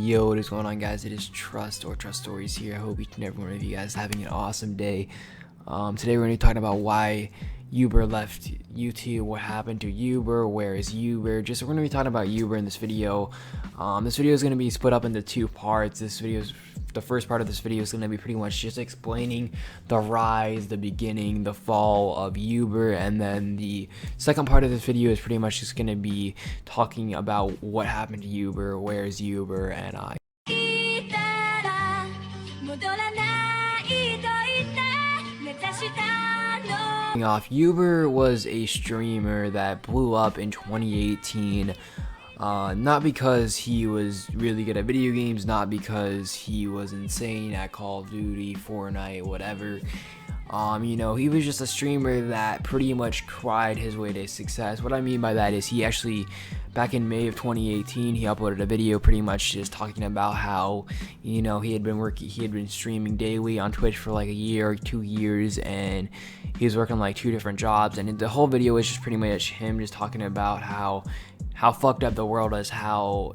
Yo, what is going on, guys? It is Trust Stories here. I hope each and every one of you guys are having an awesome day. Today we're going to be talking about why Yuber left YouTube, what happened to Yuber, where is Yuber. We're going to be talking about Yuber in this video. This video is going to be split up into two parts. The first part of this video is going to be pretty much just explaining the rise, the beginning, the fall of Yuber, and then the second part of this video is pretty much just going to be talking about what happened to Yuber, where is Yuber, and Yuber was a streamer that blew up in 2018. Not because he was really good at video games, not because he was insane at Call of Duty, Fortnite, whatever. He was just a streamer that pretty much cried his way to success. What I mean by that is he actually, back in May of 2018, he uploaded a video pretty much just talking about how, he had been streaming daily on Twitch for like a year or 2 years, and he was working like 2 different jobs, and the whole video was just pretty much him just talking about how fucked up the world is, how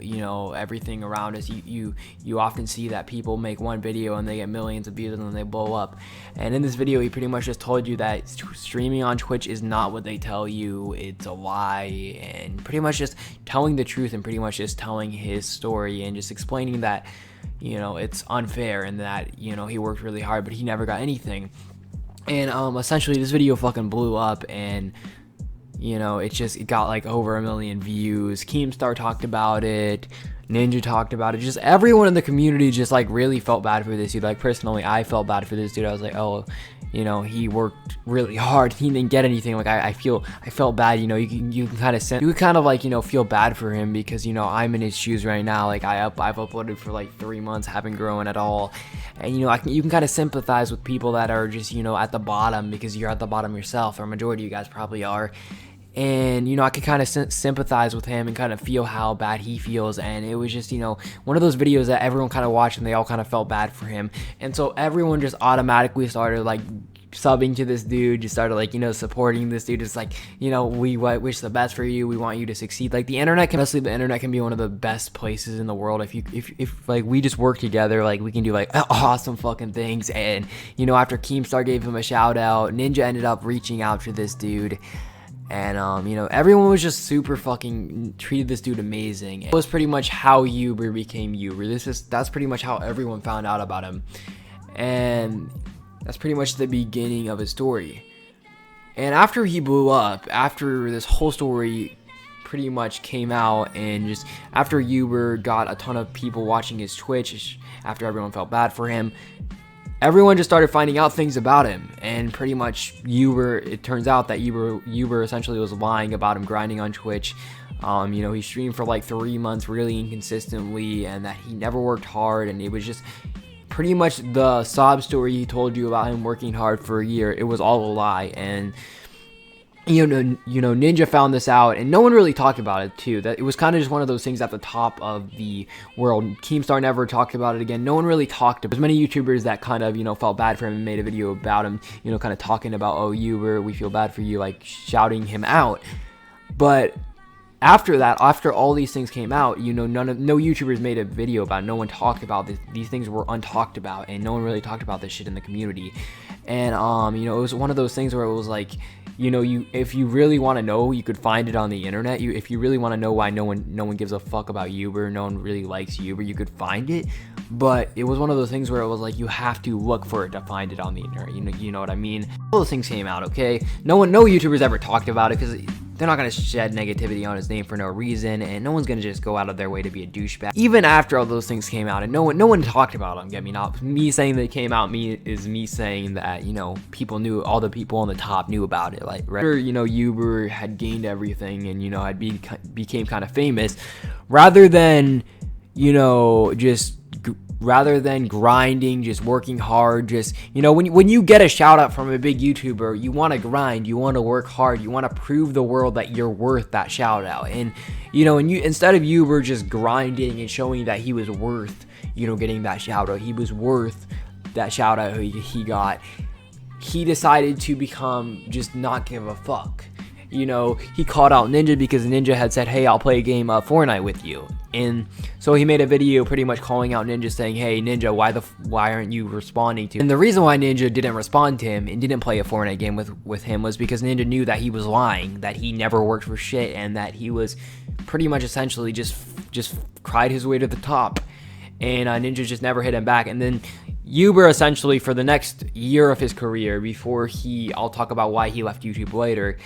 everything around us, you often see that people make one video and they get millions of views and then they blow up. And in this video he pretty much just told you that streaming on Twitch is not what they tell you, it's a lie, and pretty much just telling the truth and pretty much just telling his story and just explaining that it's unfair and that he worked really hard but he never got anything. And essentially this video fucking blew up, and it got like over 1 million views. Keemstar talked about it, Ninja talked about it, just everyone in the community just like really felt bad for this dude. Like personally, I felt bad for this dude. I was like, oh, he worked really hard, he didn't get anything. Like I felt bad. You can kind of feel bad for him because I'm in his shoes right now. Like I've uploaded for like 3 months, haven't grown at all, and you can kind of sympathize with people that are just at the bottom, because you're at the bottom yourself, or majority of you guys probably are. And I could kind of sympathize with him and kind of feel how bad he feels. And it was just one of those videos that everyone kind of watched and they all kind of felt bad for him, and so everyone just automatically started like subbing to this dude, just started like supporting this dude. It's like we wish the best for you, we want you to succeed. Like the internet can be one of the best places in the world if like we just work together. Like we can do like awesome fucking things. And after Keemstar gave him a shout out, Ninja ended up reaching out to this dude, and everyone was just super fucking treated this dude amazing. It was pretty much how Yuber became Yuber. That's pretty much how everyone found out about him, and that's pretty much the beginning of his story. And after he blew up, after this whole story pretty much came out, and just after Yuber got a ton of people watching his Twitch, after everyone felt bad for him, everyone just started finding out things about him. And pretty much it turns out that Yuber essentially was lying about him grinding on Twitch. He streamed for like 3 months really inconsistently, and that he never worked hard, and it was just pretty much the sob story he told you about him working hard for a year. It was all a lie. And Ninja found this out, and no one really talked about it too. That it was kind of just one of those things at the top of the world. Keemstar never talked about it again. No one really talked. There's many YouTubers that kind of felt bad for him and made a video about him, kind of talking about, oh, Yuber, we feel bad for you, like shouting him out. But after that, after all these things came out, no YouTubers made a video about it. No one talked about this. These things were untalked about, and no one really talked about this shit in the community. And it was one of those things where it was like, if you really want to know, you could find it on the internet. If you really want to know why no one gives a fuck about Yuber, no one really likes Yuber, you could find it. But it was one of those things where it was like you have to look for it to find it on the internet. You know what I mean? All those things came out, okay? No YouTubers ever talked about it because they're not going to shed negativity on his name for no reason, and no one's going to just go out of their way to be a douchebag. Even after all those things came out, and no one talked about them, get me? Not me saying they came out, is me saying that, people knew, all the people on the top knew about it. Like, after, Yuber had gained everything and, had became kind of famous, rather than grinding, just working hard, just when you get a shout out from a big YouTuber, you want to grind, you want to work hard, you want to prove the world that you're worth that shout out. And instead of Yuber just grinding and showing that he was worth getting that shout out, he was worth that shout out he got, he decided to become just not give a fuck. you know, he called out Ninja because Ninja had said, hey, I'll play a game of Fortnite with you. And so he made a video pretty much calling out Ninja, saying, hey, Ninja, why aren't you responding to? And the reason why Ninja didn't respond to him and didn't play a Fortnite game with him was because Ninja knew that he was lying, that he never worked for shit, and that he was pretty much essentially just cried his way to the top. And Ninja just never hit him back. And then Yuber, essentially, for the next year of his career, before I'll talk about why he left YouTube later,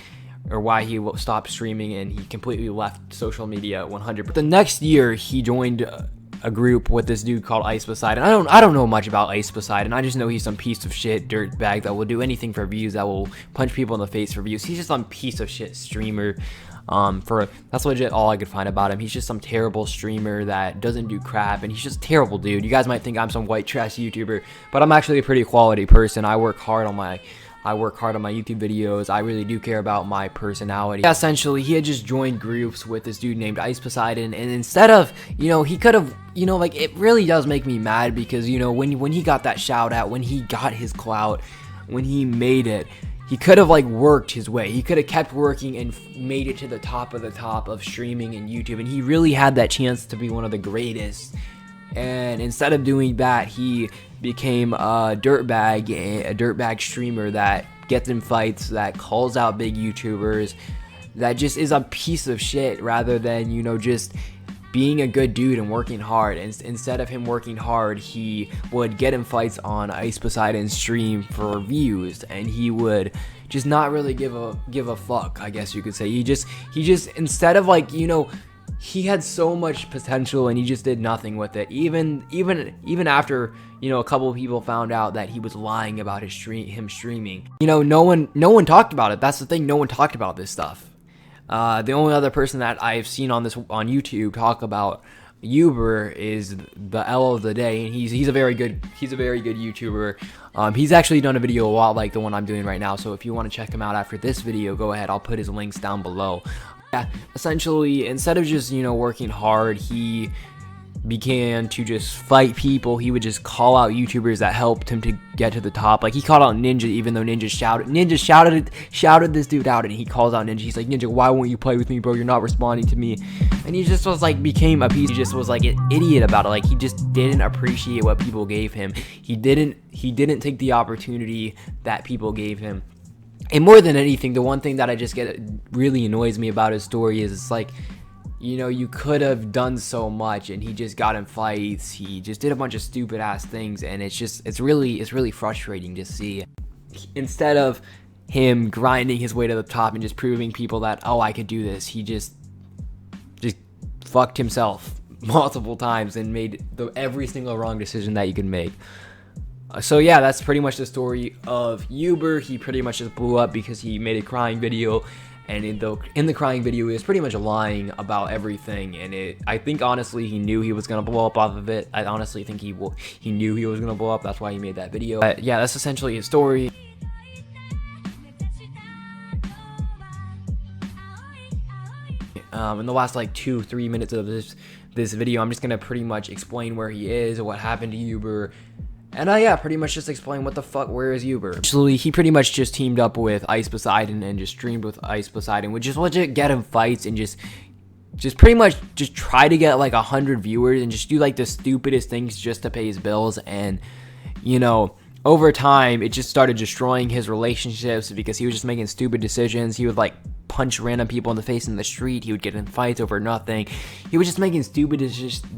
or why he stopped streaming and he completely left social media 100%. The next year, he joined a group with this dude called Ice Poseidon. I don't know much about Ice Poseidon. I just know he's some piece of shit dirtbag that will do anything for views, that will punch people in the face for views. He's just some piece of shit streamer. That's legit all I could find about him. He's just some terrible streamer that doesn't do crap, and he's just a terrible dude. You guys might think I'm some white trash YouTuber, but I'm actually a pretty quality person. I work hard on my YouTube videos. I really do care about my personality. Essentially, he had just joined groups with this dude named Ice Poseidon, and instead of, you know, he could have, you know, like, it really does make me mad because, you know, when he got that shout out, when he got his clout, when he made it, he could have, like, worked his way. He could have kept working and made it to the top of streaming and YouTube, and he really had that chance to be one of the greatest. And instead of doing that, he became a dirtbag streamer that gets in fights, that calls out big YouTubers, that just is a piece of shit, rather than, you know, just being a good dude and working hard. And instead of him working hard, he would get in fights on Ice Poseidon's stream for views, and he would just not really give a fuck, I guess you could say. He just instead of, like, you know, he had so much potential and he just did nothing with it. Even after, you know, a couple of people found out that he was lying about him streaming. You know, no one talked about it. That's the thing. No one talked about this stuff. The only other person that I've seen on YouTube talk about Yuber is the L of the day, and he's a very good YouTuber. He's actually done a video a lot like the one I'm doing right now. So if you want to check him out after this video, go ahead. I'll put his links down below. Yeah, essentially, instead of just, you know, working hard, he began to just fight people. He would just call out YouTubers that helped him to get to the top. Like, he called out Ninja, even though Ninja shouted this dude out, and he calls out Ninja. He's like, Ninja, why won't you play with me, bro? You're not responding to me. And he just was like, became a piece. He just was like an idiot about it. Like, he just didn't appreciate what people gave him. He didn't take the opportunity that people gave him. And more than anything, the one thing that I just really annoys me about his story is, it's like, you know, you could have done so much, and he just got in fights. He just did a bunch of stupid ass things, and it's really frustrating to see. Instead of him grinding his way to the top and just proving people that, oh, I could do this, he just fucked himself multiple times and made every single wrong decision that you could make. So yeah, that's pretty much the story of Yuber. He pretty much just blew up because he made a crying video, and in the crying video, he was pretty much lying about everything. And I think honestly, he knew he was gonna blow up off of it. I honestly think he knew he was gonna blow up. That's why he made that video. But yeah, that's essentially his story. In the last like 2-3 minutes of this video, I'm just gonna pretty much explain where he is, what happened to Yuber. And yeah, pretty much just explain where is Yuber. Actually, he pretty much just teamed up with Ice Poseidon and just streamed with Ice Poseidon, which is legit get him fights and just pretty much just try to get like 100 viewers and just do like the stupidest things just to pay his bills. And, you know, over time, it just started destroying his relationships because he was just making stupid decisions. He would like punch random people in the face in the street. He would get in fights over nothing. He was just making stupid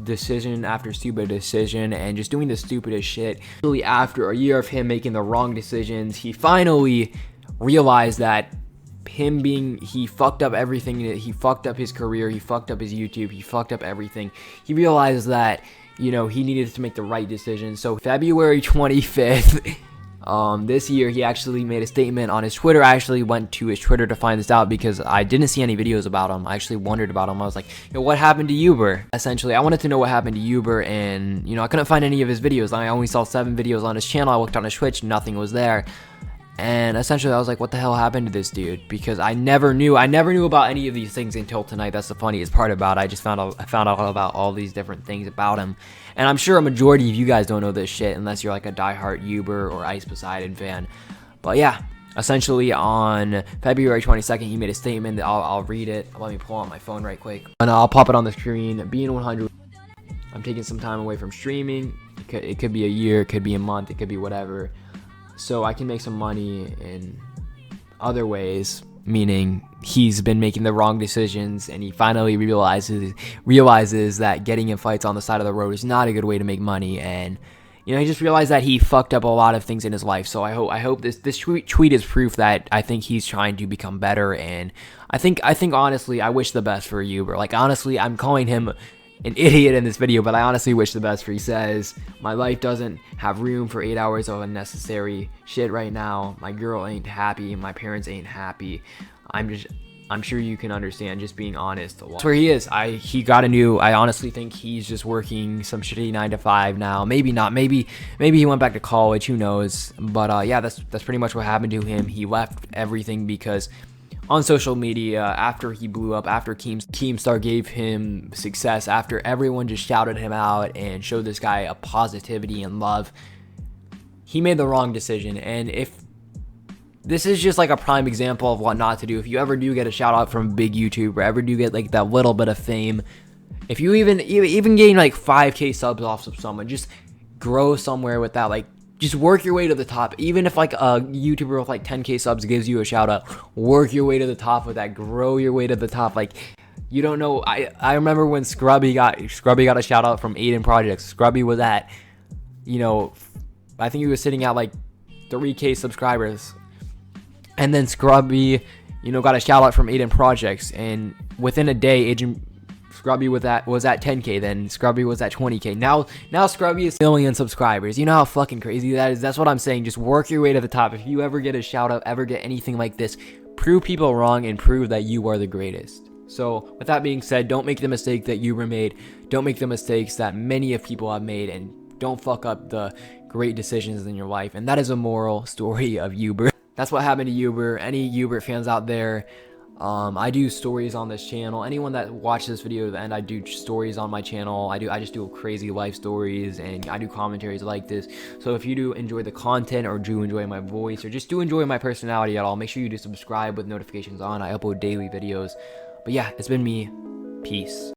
decision after stupid decision and just doing the stupidest shit. Really, after a year of him making the wrong decisions, he finally realized that he fucked up everything. He fucked up his career. He fucked up his YouTube. He fucked up everything. He realized that, you know, he needed to make the right decision. So February 25th, this year, he actually made a statement on his Twitter. I actually went to his Twitter to find this out because I didn't see any videos about him. I actually wondered about him. I was like, you know, what happened to Yuber? Essentially, I wanted to know what happened to Yuber, and, you know, I couldn't find any of his videos. I only saw 7 videos on his channel. I looked on his Twitch, nothing was there. And essentially, I was like, what the hell happened to this dude? Because I never knew about any of these things until tonight. That's the funniest part about it. I found out about all these different things about him. And I'm sure a majority of you guys don't know this shit unless you're like a diehard Yuber or Ice Poseidon fan. But yeah, Essentially, on February 22nd, he made a statement that I'll read it. Let me pull out my phone right quick. And I'll pop it on the screen. Being 100, I'm taking some time away from streaming. It could be a year, it could be a month, it could be whatever. So I can make some money in other ways, meaning he's been making the wrong decisions, and he finally realizes that getting in fights on the side of the road is not a good way to make money. And he just realized that he fucked up a lot of things in his life. So I hope this tweet is proof that I think he's trying to become better. And I think honestly, I wish the best for Yuber. Like, honestly, I'm calling him an idiot in this video, but I honestly wish the best for you. He says, my life doesn't have room for 8 hours of unnecessary shit right now. My girl ain't happy. My parents ain't happy. I'm sure you can understand, just being honest. That's where he is. He got I honestly think he's just working some shitty 9 to 5 now. Maybe not. Maybe he went back to college. Who knows? But yeah, that's pretty much what happened to him. He left everything because on social media, after he blew up, after Keemstar gave him success, after everyone just shouted him out and showed this guy a positivity and love, he made the wrong decision. And if this is just like a prime example of what not to do, if you ever do get a shout out from a big YouTuber, ever do get like that little bit of fame, if you even gain like 5K subs off of someone, just grow somewhere with that. Like, just work your way to the top. Even if like a YouTuber with like 10K subs gives you a shout out, work your way to the top with that. Grow your way to the top. Like, you don't know. I remember when Scrubby got a shout out from Aiden Projects. Scrubby was at, I think he was sitting at like 3K subscribers, and then Scrubby, got a shout out from Aiden Projects, and within a day, Scrubby was at 10K, then Scrubby was at 20K. Now Scrubby is 1 million subscribers. You know how fucking crazy that is? That's what I'm saying. Just work your way to the top. If you ever get a shout out, ever get anything like this, prove people wrong and prove that you are the greatest. So with that being said, don't make the mistake that Yuber made. Don't make the mistakes that many of people have made, and don't fuck up the great decisions in your life. And that is a moral story of Yuber. That's what happened to Yuber. Any Yuber fans out there, I do stories on this channel. Anyone that watches this video to the end, I do stories on my channel. I just do crazy life stories, and I do commentaries like this. So if you do enjoy the content, or do enjoy my voice, or just do enjoy my personality at all, make sure you do subscribe with notifications on. I upload daily videos. But yeah, it's been me. Peace.